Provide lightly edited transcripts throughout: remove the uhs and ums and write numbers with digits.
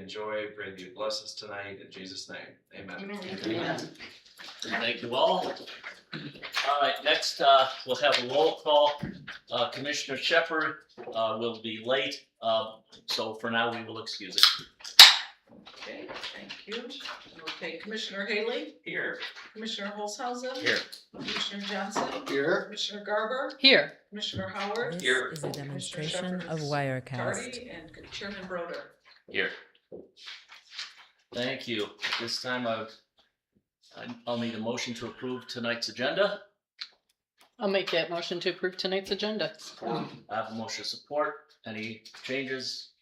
enjoy. Pray that you bless us tonight in Jesus' name. Amen. Amen. Thank you all. All right, next we'll have a roll call. Commissioner Shepherd will be late, so for now we will excuse it. Okay, thank you. Okay, Commissioner Haley? Here. Commissioner Holzhausen? Here. Commissioner Johnson? Here. Commissioner Garber? Here. Commissioner Howard? This Here. is a demonstration Commissioner of Shepherd Wirecast. Cardy and Chairman Broder. Here. Thank you. At this time I'll need a motion to approve tonight's agenda. I'll make that motion to approve tonight's agenda. I have a motion of support. Any changes?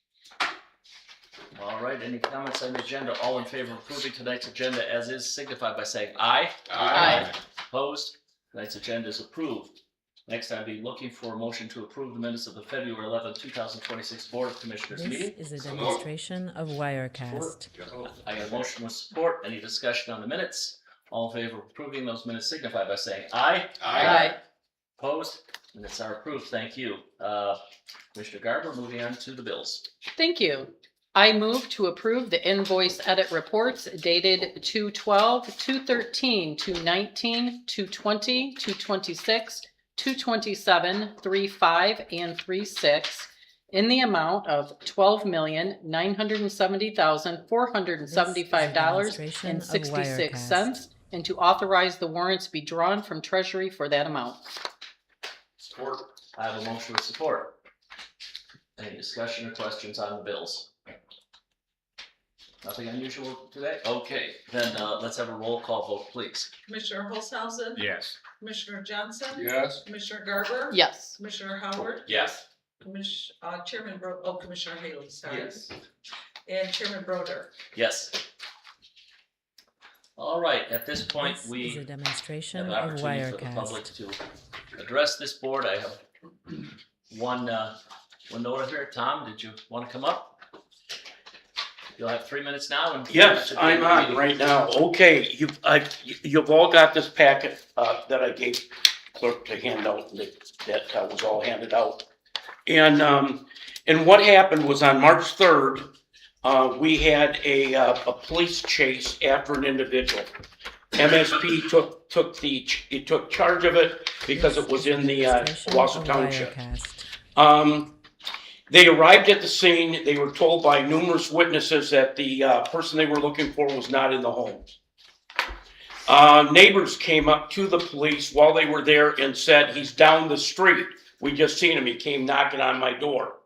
All right, any comments on the agenda? All in favor of approving tonight's agenda as is, signify by saying aye. Aye. Opposed? Tonight's agenda is approved. Next, I'll be looking for a motion to approve the minutes of the February 11, 2026 Board of Commissioners This meeting. is a demonstration of Wirecast. I got a motion with support. Any discussion on the minutes? All in favor of approving those minutes, signify by saying aye. Aye. Opposed? Minutes are approved. Thank you. Commissioner Garber, moving on to the bills. Thank you. I move to approve the invoice edit reports dated 2/12, 2/13, 2/19, 2/20, 2/26, 2/27, 3/5, and 3/6 in the amount of $12,970,475.66, and to authorize the warrants be drawn from Treasury for that amount. Support. I have a motion with support. Any discussion or questions on the bills? Nothing unusual today? Okay, then let's have a roll call vote, please. Commissioner Holzhausen? Yes. Commissioner Johnson? Yes. Commissioner Garber? Yes. Commissioner Howard? Yes. Chairman Commissioner Haley, sorry. Yes. And Chairman Broder. Yes. All right, at this point, This we is a have demonstration an of opportunity for the public Wirecast. to address this board. I have one note here. Tom, did you want to come up? You'll have 3 minutes now. And Yes, I'm on right now. Okay, you've all got this packet that I gave clerk to hand out, that was all handed out. And what happened was on March 3rd, we had a police chase after an individual. MSP took charge of it because it was in the Shiawassee Township. They arrived at the scene. They were told by numerous witnesses that the person they were looking for was not in the home. Neighbors came up to the police while they were there and said, "He's down the street. We just seen him. He came knocking on my door."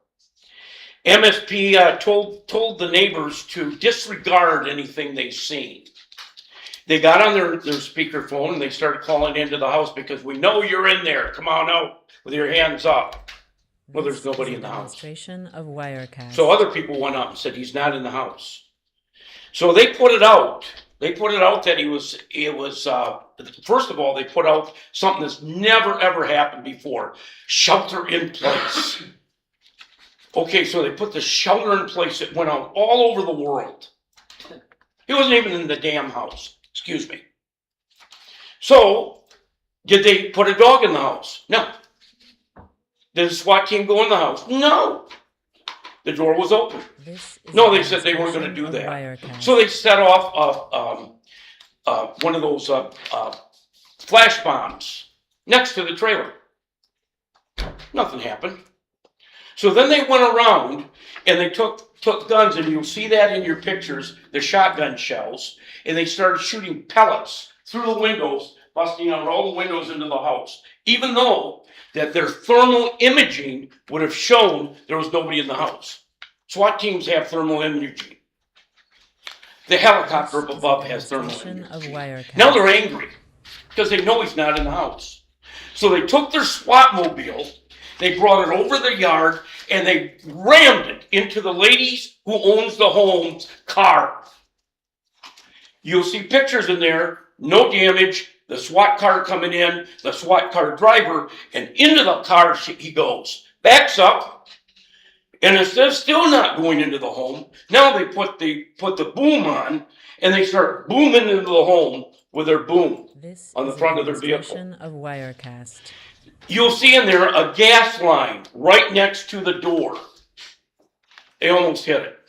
MSP told the neighbors to disregard anything they seen. They got on their speakerphone and they started calling into the house because we know you're in there. Come on out with your hands up. Well, there's nobody in the house. Demonstration of Wirecast. So other people went up and said he's not in the house. So they put it out. They put it out that it was first of all, they put out something that's never ever happened before. Shelter in place. Okay, so they put the shelter in place. It went out all over the world. He wasn't even in the damn house. Excuse me. So, did they put a dog in the house? No. Did the SWAT team go in the house? No. The door was open. No, they said they weren't going to do that. Wirecast. So they set off one of those flash bombs next to the trailer. Nothing happened. So then they went around and they took guns, and you'll see that in your pictures, the shotgun shells, and they started shooting pellets through the windows, busting out all the windows into the house, even though that their thermal imaging would have shown there was nobody in the house. SWAT teams have thermal imaging. The helicopter up above has thermal Demonstration of imaging. Wirecast. Now they're angry because they know he's not in the house. So they took their SWAT mobile, they brought it over the yard, and they rammed it into the lady who owns the home's car. You'll see pictures in there, no damage, the SWAT car coming in, the SWAT car driver, and into the car he goes. Backs up, and instead of still not going into the home, now they put the boom on, and they start booming into the home with their boom This on the is a front of their vehicle. demonstration of Wirecast. You'll see in there a gas line right next to the door. They almost hit it.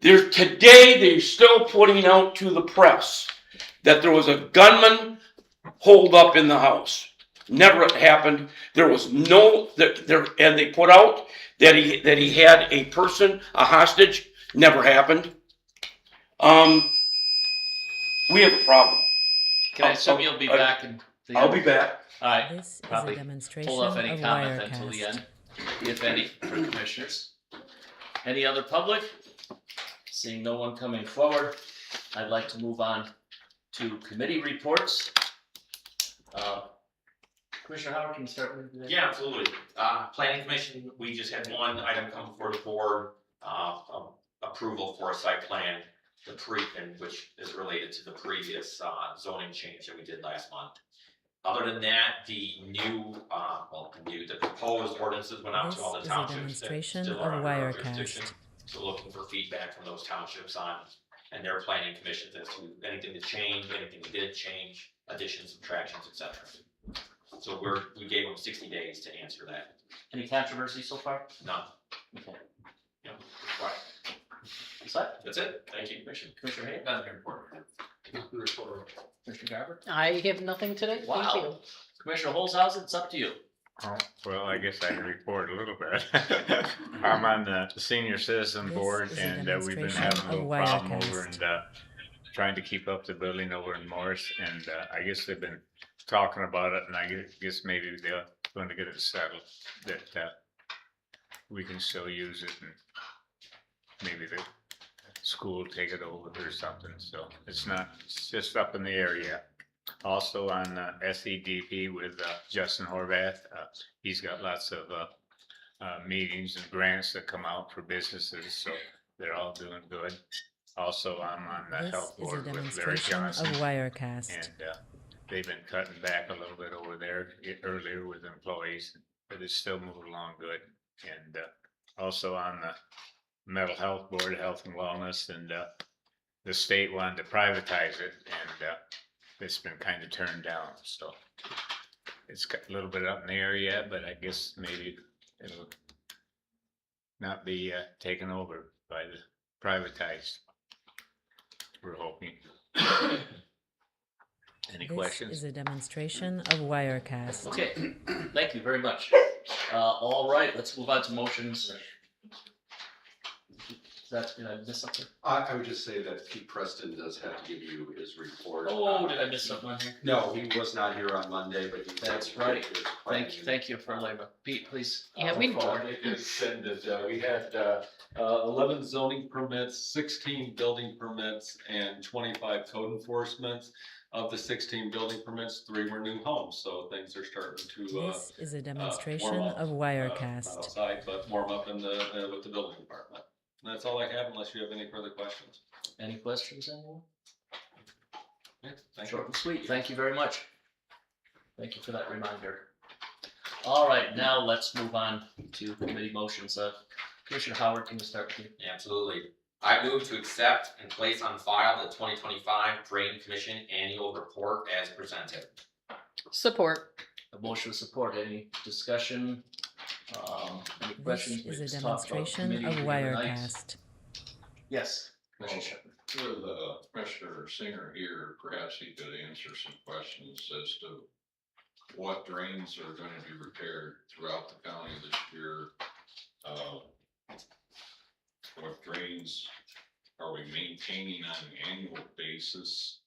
Today, they're still putting out to the press that there was a gunman holed up in the house. Never happened. There was no, and they put out that he had a person, a hostage. Never happened. We have a problem. Can I assume you'll be back in? I'll be back. All right, This is a probably demonstration hold of off any comment until the Wirecast. end, if any, for commissioners. Any other public? Seeing no one coming forward, I'd like to move on to committee reports. Commissioner Howard, can you start with that? Yeah, absolutely. Planning Commission, we just had one item come before the board, approval for a site plan, which is related to the previous zoning change that we did last month. Other than that, the the proposed ordinances went out This to all the is a townships that demonstration still of are under our Wirecast. jurisdiction. So looking for feedback from those townships and their planning commissions as to anything to change, anything that didn't change, additions, subtractions, etc. So we gave them 60 days to answer that. Any controversy so far? None. Okay. Yeah. Right. Is that? That's it. Thank you. Commissioner Hay? Nothing important. Commissioner Garber? I have nothing today. Thank you. Wow. Commissioner Holzhausen, it's up to you. Oh, well, I guess I can report a little bit. I'm on the senior citizen This board is a and we've been demonstration having a little of problem Wirecast. over and trying to keep up the building over in Morris and I guess they've been talking about it and I guess maybe they're going to get it settled that we can still use it and maybe the school will take it over or something. So it's just up in the air yet. Also on SEDP with Justin Horvath, he's got lots of meetings and grants that come out for businesses, so they're all doing good. Also, I'm on the This health is a board with Larry demonstration of Johnson, Wirecast. and they've been cutting back a little bit over there earlier with employees, but it's still moving along good. And also on the mental health board, health and wellness, and the state wanted to privatize it, and it's been kind of turned down, so it's got a little bit up in the air yet, but I guess maybe it'll not be taken over by the privatized. We're hoping. Any This questions? is a demonstration of Wirecast. Okay, thank you very much. All right, let's move on to motions. Did I miss something? I would just say that Pete Preston does have to give you his report. Oh, did I miss something on here? No, he was not here on Monday, but he. That's right. Thank you for labor. Pete, please. Yeah, we- move forward. I just said that we had 11 zoning permits, 16 building permits, and 25 code enforcements. Of the 16 building permits, 3 were new homes, so things are starting to This is a demonstration warm up, of not Wirecast. outside, but warm up in the with the building department. And that's all I have, unless you have any further questions. Any questions, anyone? Yeah, thank Short you. and sweet. Thank you very much. Thank you for that reminder. All right, now let's move on to committee motions. Commissioner Howard, can you start with you? Absolutely. I move to accept and place on file the 2025 Drain Commission Annual Report as presented. Support. A motion with support. Any discussion? Any questions? This We is a just talked about demonstration committee of the other night. Wirecast. Yes. Commissioner Shepherd. With Commissioner Singer here, perhaps he could answer some questions as to what drains are going to be repaired throughout the county this year. What drains are we maintaining on an annual basis?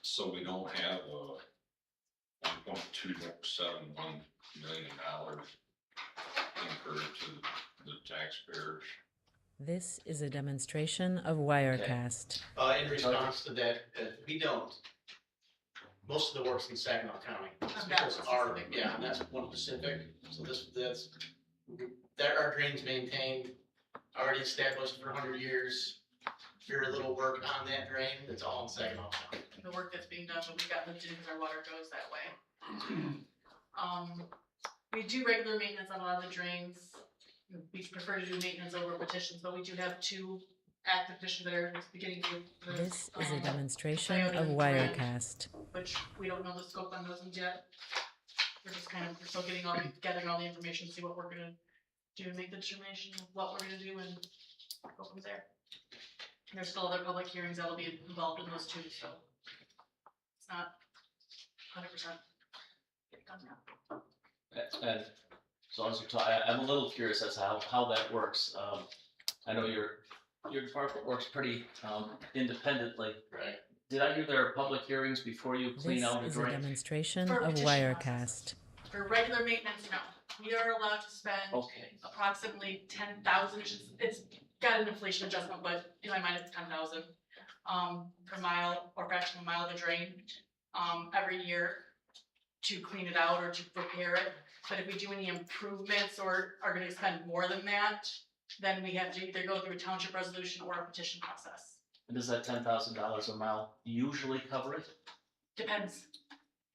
So we don't have a $1.271 million incurred to the taxpayers. This is a demonstration of Wirecast. In response to that, we don't. Most of the work's in Saginaw County. That's our, yeah, and that's one Pacific. So there are drains maintained, already established for 100 years. Very little work on that drain. It's all in Saginaw County. The work that's being done, but we've got lifted because our water goes that way. We do regular maintenance on a lot of the drains. We prefer to do maintenance over petitions, but we do have 2 active petitions that are beginning to. This is a demonstration of Wirecast. Which we don't know the scope on those yet. We're still gathering all the information, see what we're gonna do, and make the determination of what we're gonna do and go from there. There's still other public hearings that'll be involved in those too, so it's not 100% done now. And as long as you're talking, I'm a little curious as to how that works. I know your department works pretty independently. Right. Did I hear there are public hearings before you clean This out a is a drain? demonstration For of petition Wirecast. For regular maintenance, no. We are allowed to spend Okay. approximately 10,000, it's got an inflation adjustment, but in my mind it's 10,000 per mile or fraction of a mile of a drain every year to clean it out or to repair it. But if we do any improvements or are gonna spend more than that, then we have to either go through a township resolution or a petition process. And does that $10,000 a mile usually cover it? Depends.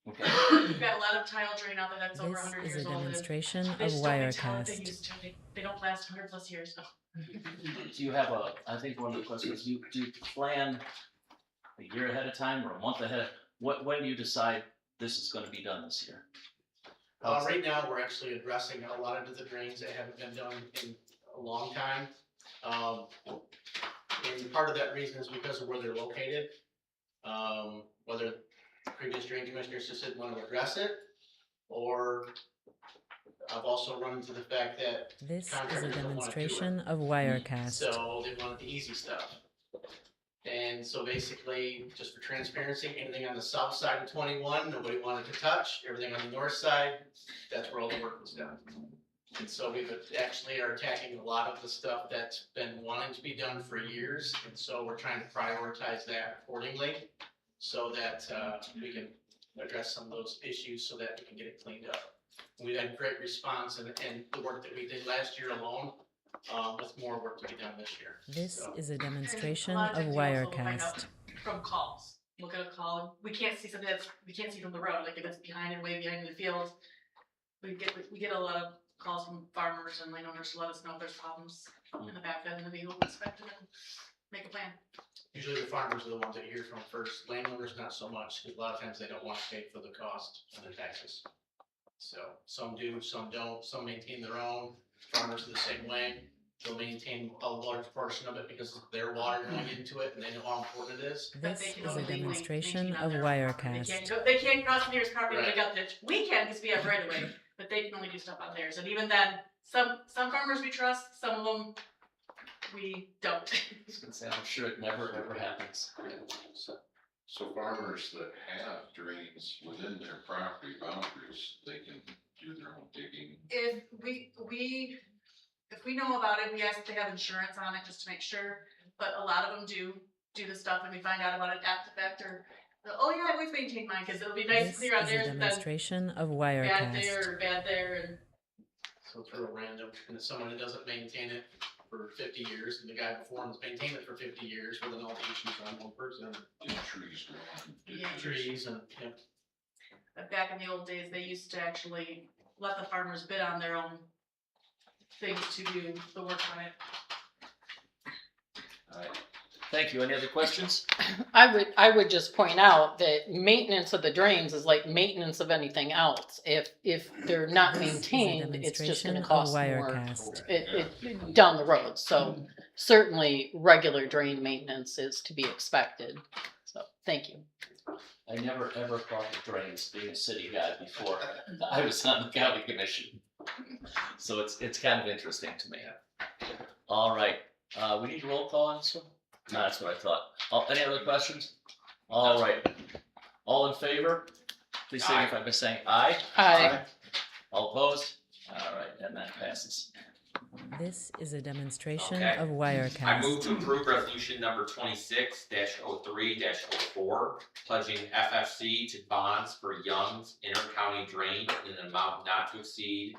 Okay. We've got a lot of tile drain out there that's over This 100 is years a old. and demonstration They of just don't maintain what they Wirecast. used to. They don't last 100+ years. No. Do you have I think one of the questions, do you plan a year ahead of time or a month ahead? When do you decide this is gonna be done this year? Right now, we're actually addressing a lot of the drains that haven't been done in a long time. And part of that reason is because of where they're located. Whether previous drain commissioners just didn't want to address it, or I've also run into the fact that This is a contractors don't wanna do it. demonstration of Wirecast. So they wanted the easy stuff. And so basically, just for transparency, anything on the south side of 21, nobody wanted to touch. Everything on the north side, that's where all the work was done. And so we actually are attacking a lot of the stuff that's been wanting to be done for years. And so we're trying to prioritize that accordingly so that we can address some of those issues so that we can get it cleaned up. We've had great response and the work that we did last year alone, with more work to be done this year. This So, is a demonstration A lot of times you also find out Wirecast. From calls, look at a call, we can't see something we can't see from the road, like if it's behind and way behind in the field. We get a lot of calls from farmers and landowners to let us know if there's problems in the back end, and then we will inspect them and make a plan. Usually the farmers are the ones that you hear from first, landowners not so much, because a lot of times they don't want to pay for the cost of the taxes. So some do, some don't, some maintain their own, farmers are the same way. They'll maintain a large portion of it because of their water going into it and they know how important it is. But This they can is a only demonstration maintain on of their property. Wirecast. They can't cross the nearest property and Right. dig out ditch. We can, because we have right of way, but they can only do stuff on theirs, and even then, some farmers we trust, some of them we don't. I was gonna say, I'm sure it never ever happens. So farmers that have drains within their property boundaries, they can do their own digging. If we know about it, we ask if they have insurance on it just to make sure, but a lot of them do the stuff and we find out about it after the fact or, oh yeah, I always maintain mine, cause it'll be nice and This clear on is a theirs, but then demonstration of bad there Wirecast. or bad there and. So it's real random, and if someone that doesn't maintain it for 50 years, and the guy before him has maintained it for 50 years, well then all the issues are on one person. Just trees growing. Yeah. Trees and, yeah. But back in the old days, they used to actually let the farmers bid on their own things to do the work on it. Alright, thank you. Any other questions? I would just point out that maintenance of the drains is like maintenance of anything else. If they're not This is a maintained, it's just demonstration gonna of cost more Wirecast. down the road. So certainly regular drain maintenance is to be expected. So, thank you. I never ever thought of drains being a city guy before I was on the county commission. So it's kind of interesting to me. All right, we need a roll call on this one? No, that's what I thought. Any other questions? All right, all in favor? Please signify by saying aye. Aye. All opposed? All right, and that passes. This is a demonstration Okay. of I move Wirecast. to approve resolution number 26-03-04, pledging FFC to bonds for Young's inter-county drain in an amount not to exceed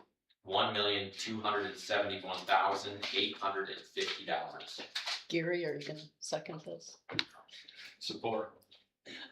$1,271,850. Gary, are you gonna second this? Support.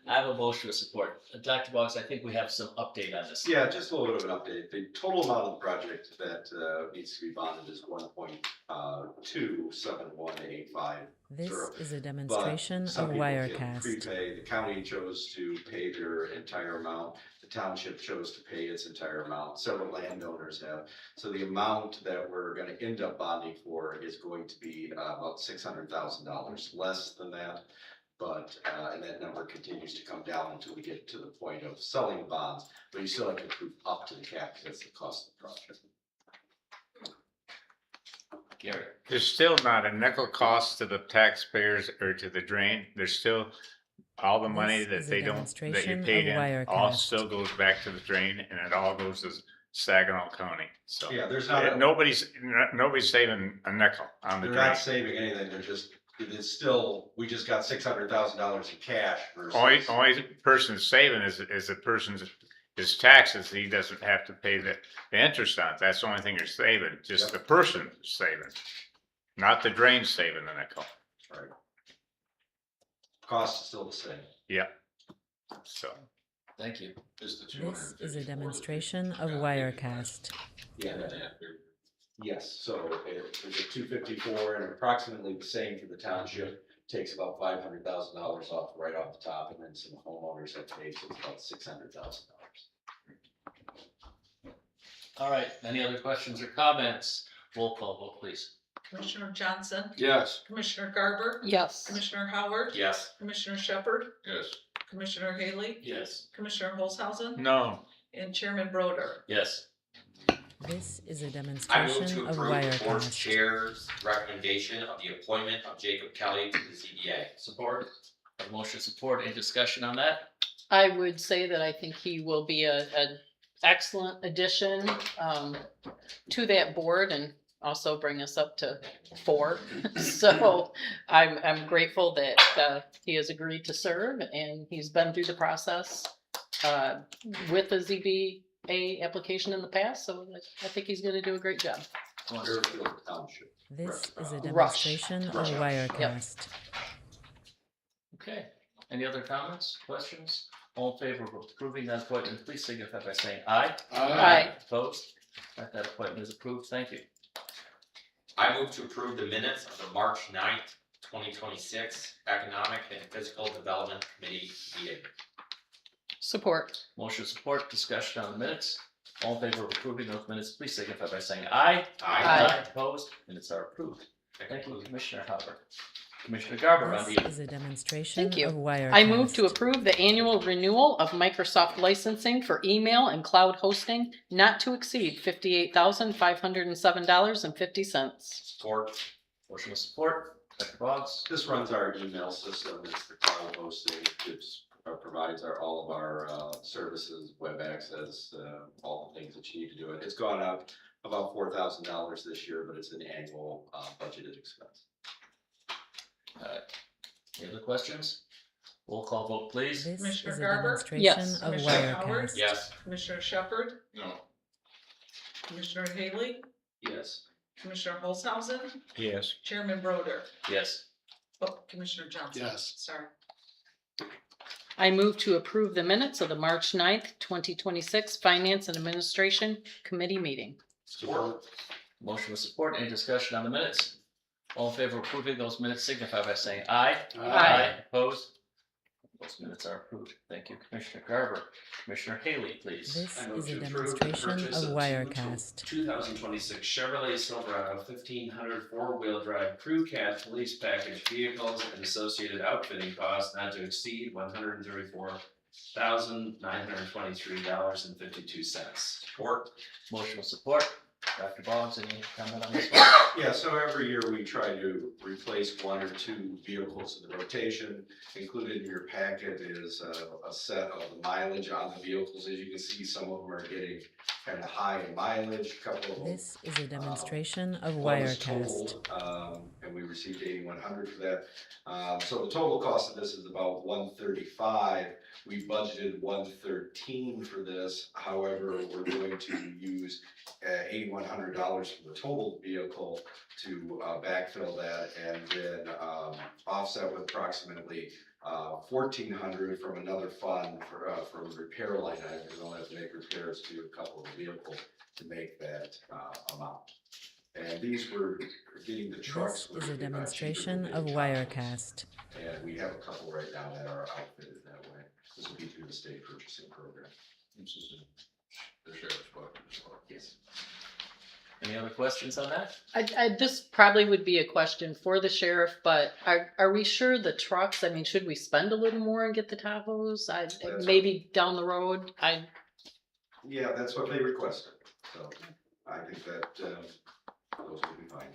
I have a motion to support. Dr. Boggs, I think we have some update on this. Yeah, just a little bit of an update. The total amount of the project that needs to be bonded is 1.27185. This Sure. is a But demonstration of some people can Wirecast. prepay. The county chose to pay their entire amount. The township chose to pay its entire amount. Several landowners have. So the amount that we're gonna end up bonding for is going to be about $600,000 less than that. But, and that number continues to come down until we get to the point of selling bonds, but you still have to prove up to the cap, because that's the cost of the project. Gary, There's still not a nickel cost to the taxpayers or to the drain. There's still all the money This that is a they don't, that demonstration you of paid in, all Wirecast. still goes back to the drain and it all goes to Saginaw County. So Yeah, there's not, nobody's saving a nickel on the they're drain. not saving anything, they're just, it's still, we just got $600,000 in cash versus. Only person saving is the person's his taxes. He doesn't have to pay the interest on it. That's the only thing you're saving, just Yep. the person saving, not the drain saving the nickel. Right. Cost is still the same. Yeah. So. thank you. Is the This is a 254 demonstration that of you got Wirecast. Yeah, paid? yes, so there's a 254 and approximately the same for the township. Takes about $500,000 off right off the top, and then some homeowners have paid, so it's about $600,000. All right, any other questions or comments? Roll call vote, please. Commissioner Johnson, Yes. Commissioner Garber, Yes. Commissioner Howard, Yes. Commissioner Shepherd, Yes. Commissioner Haley, Yes. Commissioner Olshausen, No. and Chairman Broder. Yes. This is a I move demonstration to of approve the board Wirecast. chair's recommendation of the appointment of Jacob Kelly to the ZBA. Support. A motion support. Any discussion on that? I would say that I think he will be an excellent addition to that board and also bring us up to 4. So I'm grateful that he has agreed to serve and he's been through the process with the ZBA application in the past. So I think he's going to do a great job. Fairfield Township. This is a Rush. demonstration of Rush. Wirecast. Okay. Any other comments, questions? All in favor of approving that appointment, please signify by saying aye. Aye. Opposed? That appointment is approved. Thank you. I move to approve the minutes of the March 9th, 2026 Economic and Physical Development Committee meeting. Support. Motion support, discussion on the minutes. All in favor of approving those minutes, please signify by saying aye. Aye. Opposed? Minutes are approved. Thank you, Commissioner Hopper. Commissioner Garber on This the, is a demonstration Thank you. of Wirecast. I move to approve the annual renewal of Microsoft licensing for email and cloud hosting not to exceed $58,507.50. Support. motion with support. Dr. Boggs. This runs our email system, it's the cloud hosting, it provides all of our services, web access, all the things that you need to do it. It's gone up about $4,000 this year, but it's an annual budgeted expense. Any other questions? Roll call vote, please. This Commissioner is a Garber? demonstration Yes. of Commissioner Howard? Wirecast. Yes. Commissioner Shepherd, No. Commissioner Haley, Yes. Commissioner Olshausen, Yes. Chairman Broder. Yes. Oh, Commissioner Johnson. Yes. Sorry. I move to approve the minutes of the March 9th, 2026 Finance and Administration Committee meeting. Support. Motion with support. Any discussion on the minutes? All in favor of approving those minutes signify by saying aye. Aye. Opposed? Those minutes are approved. Thank you, Commissioner Garber. Commissioner Haley, please. This I move is a to approve the demonstration purchase of of Wirecast. 2026 Chevrolet Silverado 1500 four-wheel drive crew cab police package vehicles and associated outfitting costs not to exceed $134,923.52. Support. Motion with support. Dr. Boggs, any comment on this one? Yeah, so every year we try to replace 1 or 2 vehicles in the rotation. Included in your packet is a set of the mileage on the vehicles. As you can see, some of them are getting kind of high in mileage, a couple of them. This is a demonstration of one was Wirecast. totaled, and we received 8,100 for that. So the total cost of this is about 135. We budgeted 113 for this. However, we're going to use $8,100 for the total vehicle to backfill that, and then offset with approximately 1,400 from another fund from repair line items. We'll have to make repairs to a couple of vehicles to make that amount. And these were getting the trucks. This is a cheaper demonstration than of Tahoes. Wirecast. And we have a couple right now that are outfitted that way. This will be through the state purchasing program. This is the sheriff's budget as well. Yes. Any other questions on that? This probably would be a question for the sheriff, but are we sure the trucks, I mean, should we spend a little more and get the Tahoes? Maybe down the road, Yeah, that's what they requested. So I think that those will be fine.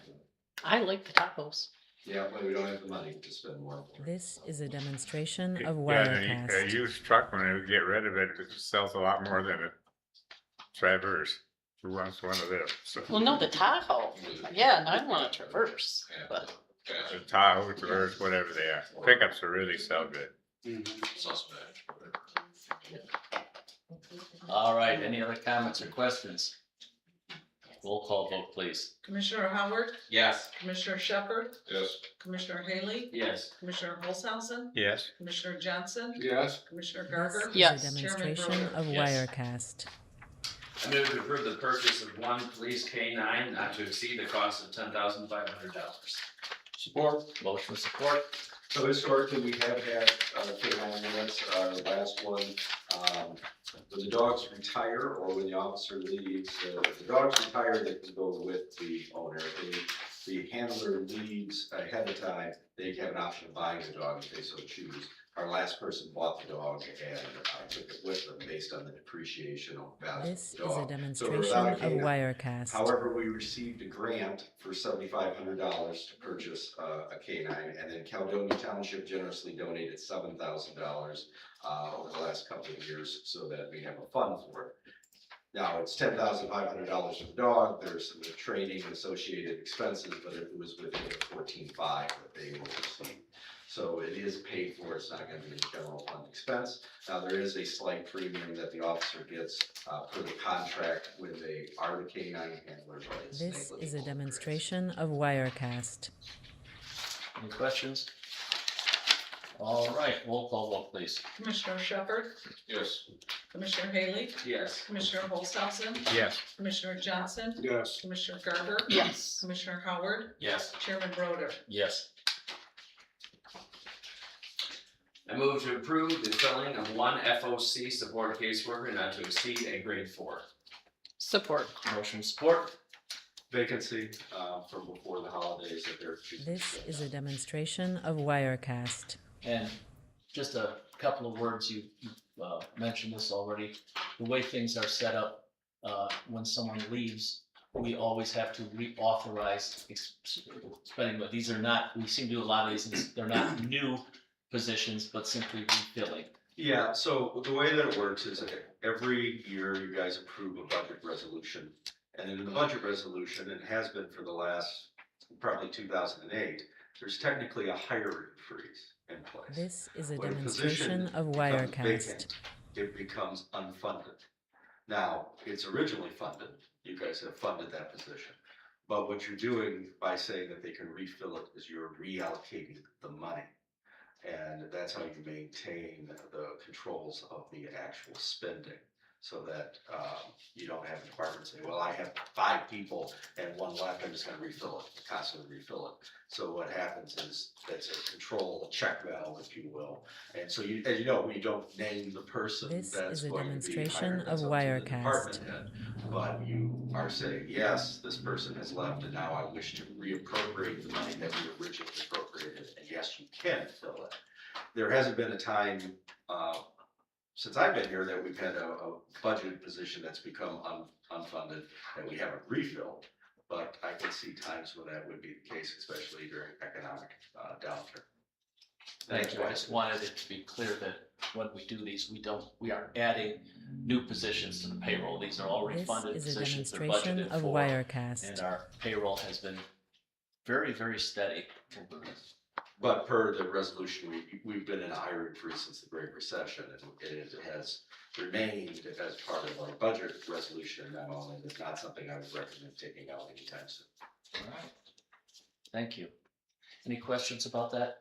I like the Tahoes. Yeah, but we don't have the money to spend more. This is a demonstration of Yeah, and a Wirecast. used truck, when they get rid of it, it sells a lot more than a Traverse. Who wants one of them? So, Well, no, the Tahoe. Yeah, and I want a Traverse, but the Tahoe, Traverse, whatever they are. Pickups are really sell good. Suspect. All right, any other comments or questions? Roll call vote, please. Commissioner Howard, Yes. Commissioner Shepherd, Yes. Commissioner Haley, Yes. Commissioner Olshausen, Yes. Commissioner Johnson, Yes. Commissioner This Garber. is Yes. a demonstration of Yes. Wirecast. I move to approve the purchase of one police K-9 not to exceed the cost of $10,500. Support. Motion with support. So historically, we have had K-9 units. Our last one, when the dogs retire or when the officer leaves, the dogs retire, they can go with the owner. If the handler leaves ahead of time, they have an option of buying the dog if they so choose. Our last person bought the dog and took it with them based on the depreciation of value This of the is a dog. demonstration of Wirecast. However, we received a grant for $7,500 to purchase a K-9, and then Caledonia Township generously donated $7,000 over the last couple of years so that we have a fund for it. Now, it's $10,500 for the dog, there's some training and associated expenses, but it was within the 14.5 that they will receive. So it is paid for, it's not gonna be a general fund expense. Now, there is a slight premium that the officer gets for the contract when they are the K-9 handlers. But it's This negligible. is a demonstration of Wirecast. Any questions? All right, roll call vote, please. Commissioner Shepherd, Yes. Commissioner Haley, Yes. Commissioner Olshausen, Yes. Commissioner Johnson, Yes. Commissioner Garber, yes. Commissioner Howard, Yes. Chairman Broder. Yes. I move to approve the filling of one FOC support caseworker not to exceed a grade 4. Support. Motion with support. Vacancy from before the holidays that they're choosing. This is a demonstration of Wirecast. And just a couple of words, you mentioned this already. The way things are set up, when someone leaves, we always have to reauthorize spending, but these are not, we seem to do a lot of these, they're not new positions, but simply refilling. Yeah, so the way that it works is every year you guys approve a budget resolution. And in the budget resolution, it has been for the last, probably 2008, there's technically a hiring freeze in place. This is a When a demonstration position of becomes Wirecast. vacant, it becomes unfunded. Now, it's originally funded, you guys have funded that position. But what you're doing by saying that they can refill it is you're reallocating the money. And that's how you maintain the controls of the actual spending. So that you don't have a department say, well, I have 5 people and one left, I'm just gonna refill it, constantly refill it. So what happens is that's a control, a check valve, if you will. And so you, as you know, we don't name the person This that's is a going to be demonstration hired, that's of up to the Wirecast. department head. But you are saying, yes, this person has left and now I wish to reappropriate the money that we originally appropriated, and yes, you can fill it. There hasn't been a time, since I've been here, that we've had a budgeted position that's become unfunded and we haven't refilled. But I can see times when that would be the case, especially during economic downturn. Thank you. I just wanted it to be clear that when we do these, we aren't adding new positions to the payroll. These are already This funded is a positions, they're demonstration budgeted of for. Wirecast. And our payroll has been very, very steady. But per the resolution, we've been in a hiring freeze since the Great Recession, and it has remained as part of our budget resolution memo, and it's not something I would recommend taking out anytime soon. All right. Thank you. Any questions about that?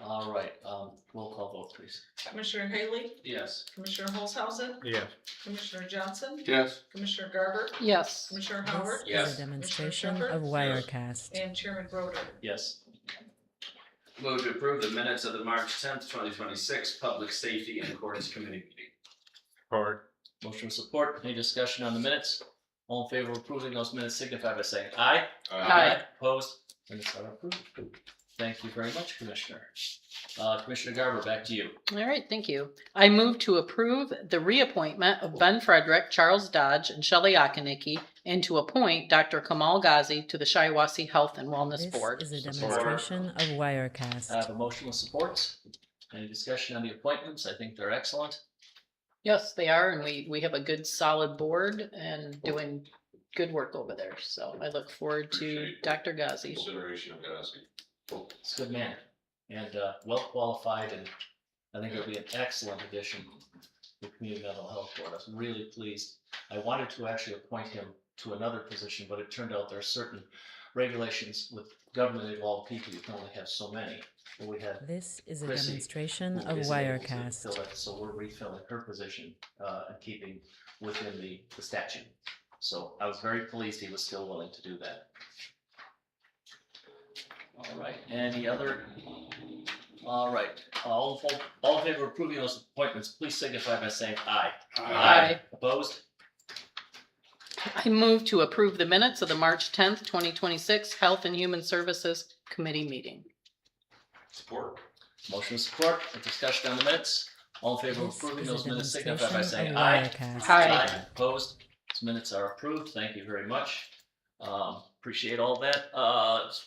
All right, roll call vote, please. Commissioner Haley, Yes. Commissioner Olshausen, Yes. Commissioner Johnson, Yes. Commissioner Garber, Yes. Commissioner Howard, This Yes. is a demonstration of Wirecast. and Chairman Broder. Yes. Move to approve the minutes of the March 10th, 2026 Public Safety and Courts Committee meeting. Support. Motion support. Any discussion on the minutes? All in favor of approving those minutes signify by saying aye. Aye. Opposed? Minutes are approved. Thank you very much, Commissioner. Commissioner Garber, back to you. All right, thank you. I move to approve the reappointment of Ben Frederick, Charles Dodge, and Shelley Akanicki, and to appoint Dr. Kamal Ghazi to the Shiawassee Health and Wellness This Board. is a demonstration of I have Wirecast. a motion with support. Any discussion on the appointments? I think they're excellent. Yes, they are, and we have a good solid board and doing good work over there. So I look forward to Appreciate Dr. Ghazi. Consideration of Ghazi. It's a good man and well qualified, and I think it'll be an excellent addition to the Community Mental Health Board. I was really pleased. I wanted to actually appoint him to another position, but it turned out there are certain regulations with government involved people. You can only have so many. But we had This is a Chrissy, demonstration who of isn't able to Wirecast. fill it, so we're refilling her position and keeping within the statute. So I was very pleased he was still willing to do that. All right, any other? All right, all in favor of approving those appointments, please signify by saying aye. Aye. Opposed? I move to approve the minutes of the March 10th, 2026 Health and Human Services Committee meeting. Support. Motion support, a discussion on the minutes. All in favor of This approving is a those minutes, signify by demonstration saying of aye. Wirecast. Aye. Opposed? These minutes are approved. Thank you very much. Appreciate all that. As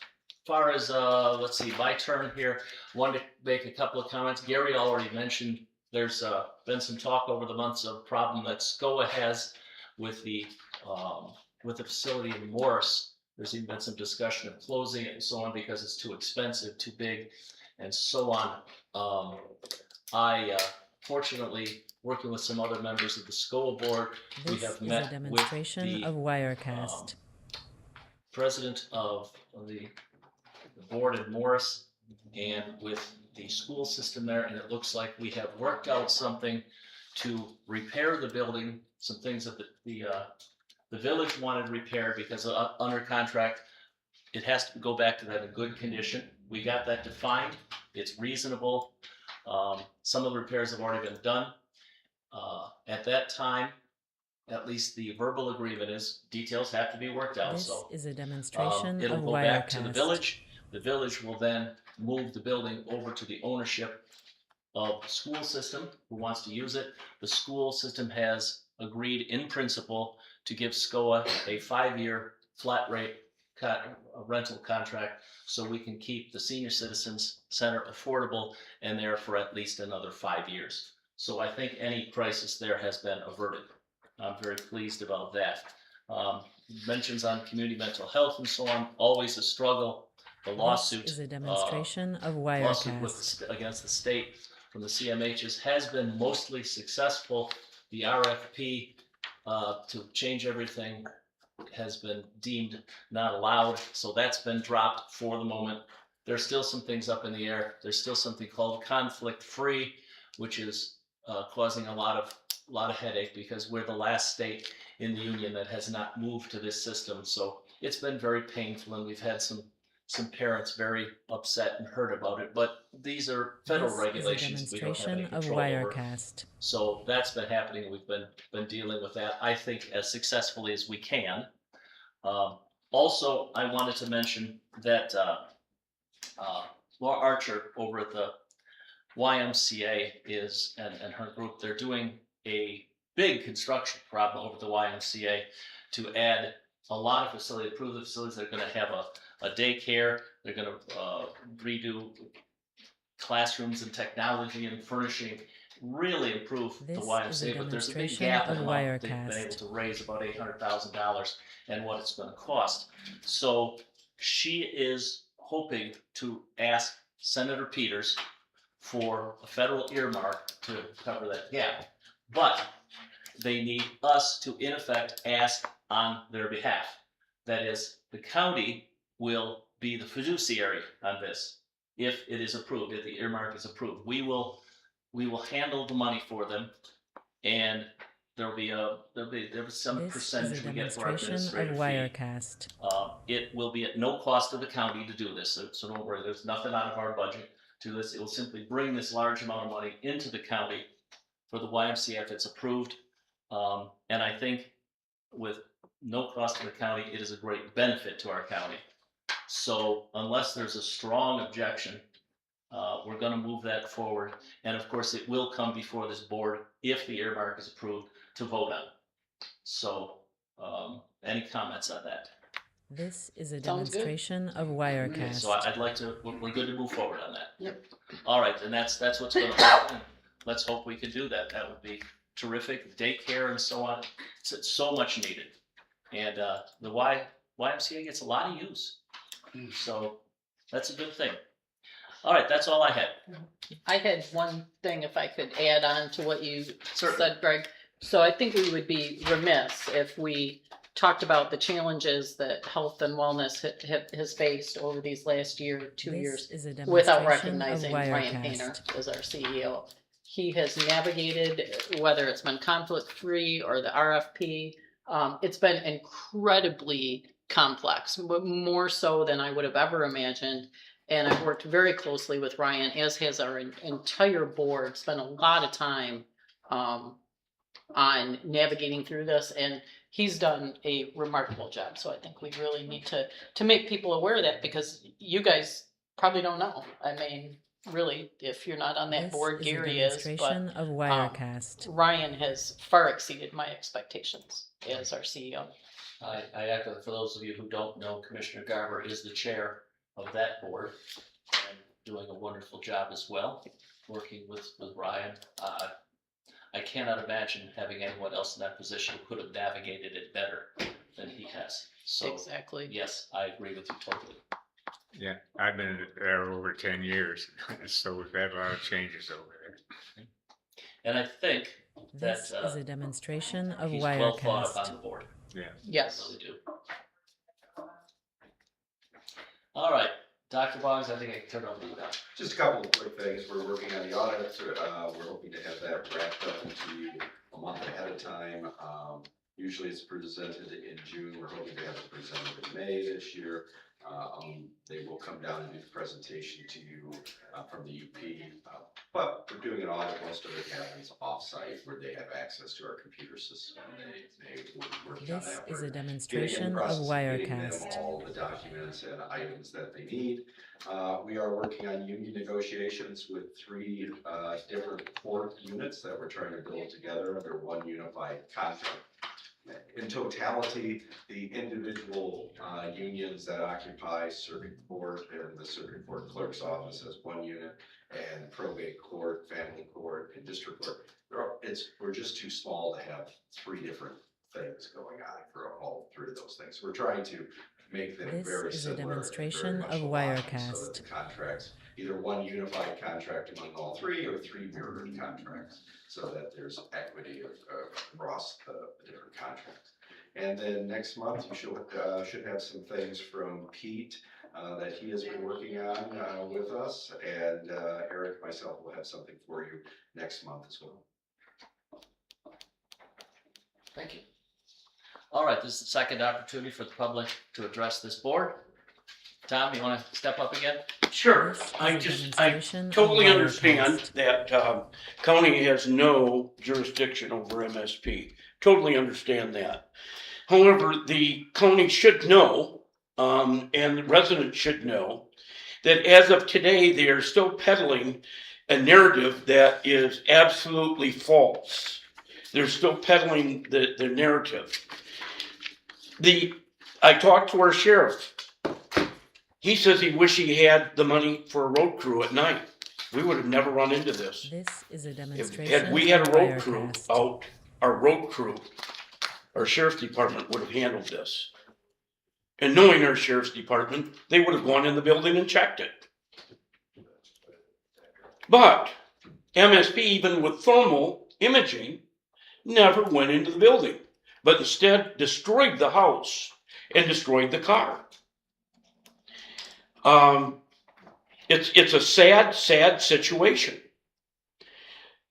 far as, let's see, my turn here, wanted to make a couple of comments. Gary already mentioned there's been some talk over the months of problem that SCOA has with the facility in Morris. There's even been some discussion of closing it and so on because it's too expensive, too big, and so on. I fortunately, working with some other members of the SCOA board, we This have is a met with demonstration the of Wirecast. president of the board in Morris and with the school system there, and it looks like we have worked out something to repair the building, some things that the village wanted repaired because under contract, it has to go back to that in good condition. We got that defined. It's reasonable. Some of the repairs have already been done. At that time, at least the verbal agreement is, details have to be worked out, This so. is a demonstration It'll of go back to the Wirecast. village. The village will then move the building over to the ownership of the school system who wants to use it. The school system has agreed in principle to give SCOA a 5-year flat rate rental contract so we can keep the senior citizens center affordable and there for at least another 5 years. So I think any crisis there has been averted. I'm very pleased about that. Mentions on community mental health and so on, always a struggle. The lawsuit. This is a demonstration of Lawsuit Wirecast. against the state from the CMHs has been mostly successful. The RFP to change everything has been deemed not allowed, so that's been dropped for the moment. There's still some things up in the air. There's still something called conflict-free, which is causing a lot of headache because we're the last state in the union that has not moved to this system. So it's been very painful, and we've had some parents very upset and hurt about it. But these are federal This regulations is a we don't have any demonstration of control over. Wirecast. So that's been happening. We've been dealing with that, I think, as successfully as we can. Also, I wanted to mention that Laura Archer over at the YMCA and her group, they're doing a big construction problem over at the YMCA to add a lot of facilities, improve the facilities. They're going to have a daycare. They're going to redo classrooms and technology and furnishing really improve the This is a YMCA, but there's a big demonstration gap in of the amount they've been Wirecast. able to raise, about $800,000, and what it's gonna cost. So she is hoping to ask Senator Peters for a federal earmark to cover that gap. But they need us to, in effect, ask on their behalf. That is, the county will be the fiduciary on this, if it is approved, if the earmark is approved. We will handle the money for them, and there'll be some This is percentage a we get for our demonstration of administrative fee. Wirecast. It will be at no cost to the county to do this, so don't worry, there's nothing out of our budget to this. It will simply bring this large amount of money into the county for the YMCA if it's approved. And I think with no cost to the county, it is a great benefit to our county. So unless there's a strong objection, we're gonna move that forward. And of course, it will come before this board, if the earmark is approved, to vote on. So, any comments on that? This is a Sounds good. demonstration of Okay, Wirecast. so I'd like to, we're good to move forward on that. Yep. All right, and that's what's gonna happen. Let's hope we can do that. That would be terrific. Daycare and so on, it's so much needed. And, the YMCA gets a lot of use. So that's a good thing. All right, that's all I had. I had one thing, if I could add on to what you Certainly. said, Greg. So I think we would be remiss if we talked about the challenges that health and wellness has faced over these last year, 2 years, This is a without demonstration of recognizing Ryan Painter Wirecast. as our CEO. He has navigated, whether it's been conflict-free or the RFP, it's been incredibly complex, more so than I would have ever imagined. And I've worked very closely with Ryan, as has our entire board, spent a lot of time on navigating through this, and he's done a remarkable job. So I think we really need to make people aware of that, because you guys probably don't know. I mean, really, if you're not on that This board, is a Gary is, but demonstration of Wirecast. Ryan has far exceeded my expectations as our CEO. I echo, for those of you who don't know, Commissioner Garber is the chair of that board and doing a wonderful job as well, working with Ryan. I cannot imagine having anyone else in that position who could have navigated it better than he has. So, Exactly. yes, I agree with you totally. Yeah, I've been there over 10 years, so we've had a lot of changes over there. And I think that This is a demonstration of he's well thought of on Wirecast. the board. Yeah. Yes. I really do. All right, Dr. Boggs, I think I can turn it over to you now. Just a couple of quick things. We're working on the audit. We're hoping to have that wrapped up to you a month ahead of time. Usually it's presented in June. We're hoping to have it presented in May this year. They will come down and do the presentation to you from the UP. But we're doing an audit. Most of it happens off-site where they have access to our computer system. They work on This that. is We're a getting in the demonstration of process getting them Wirecast. all the documents and items that they need. We are working on union negotiations with 3 different court units that we're trying to build together under one unified contract. In totality, the individual unions that occupy circuit court and the circuit court clerk's office as one unit, and probate court, family court, and district court, we're just too small to have 3 different things going on for all 3 of those things. We're trying to make them This very is a similar. and demonstration very much of aligned, Wirecast. So that the contracts, either one unified contract among all 3 or 3 mirrored contracts, so that there's equity across the different contracts. And then next month, you should have some things from Pete that he has been working on with us, and Eric, myself, will have something for you next month as well. Thank you. All right, this is the second opportunity for the public to address this board. Tom, you want to step up again? Sure, This is I a demonstration of totally understand Wirecast. that county has no jurisdiction over MSP. Totally understand that. However, the county should know, and the residents should know, that as of today, they are still peddling a narrative that is absolutely false. They're still peddling the narrative. I talked to our sheriff. He says he wish he had the money for a road crew at night. we would have never run into this. This is a If, demonstration had we had of a road crew Wirecast. out, our road crew, our sheriff's department would have handled this. And knowing our sheriff's department, they would have gone in the building and checked it. But MSP, even with thermal imaging, never went into the building, but instead destroyed the house and destroyed the car. It's a sad, sad situation.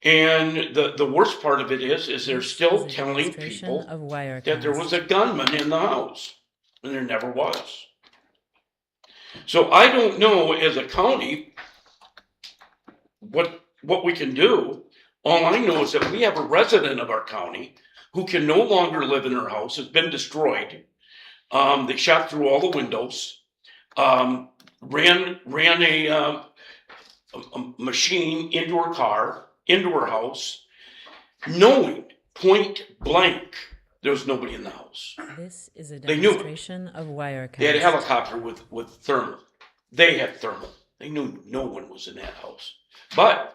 And the worst part of it is they're This still is a telling demonstration people of Wirecast. that there was a gunman in the house, and there never was. So I don't know as a county what we can do. All I know is that we have a resident of our county who can no longer live in her house. It's been destroyed. They shot through all the windows, ran a machine into her car, into her house, knowing point blank there was nobody in the house. This is a They knew it. demonstration of Wirecast. They had a helicopter with thermal. They had thermal. They knew no one was in that house. But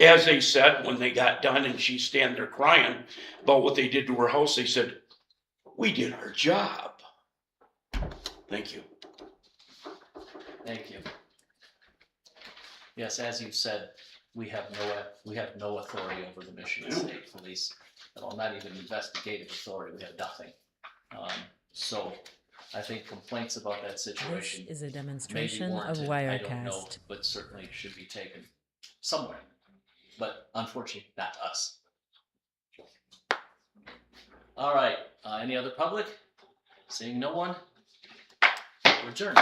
as they said, when they got done and she's standing there crying about what they did to her house, they said, "We did our job." Thank you. Thank you. Yes, as you said, we have no authority over the Michigan State Police. Well, not even investigative authority, we have nothing. So I think complaints about that This situation is a may be demonstration of warranted, I don't know, Wirecast. but certainly should be taken somewhere. But unfortunately, not us. All right, any other public? Seeing no one, we're adjourned.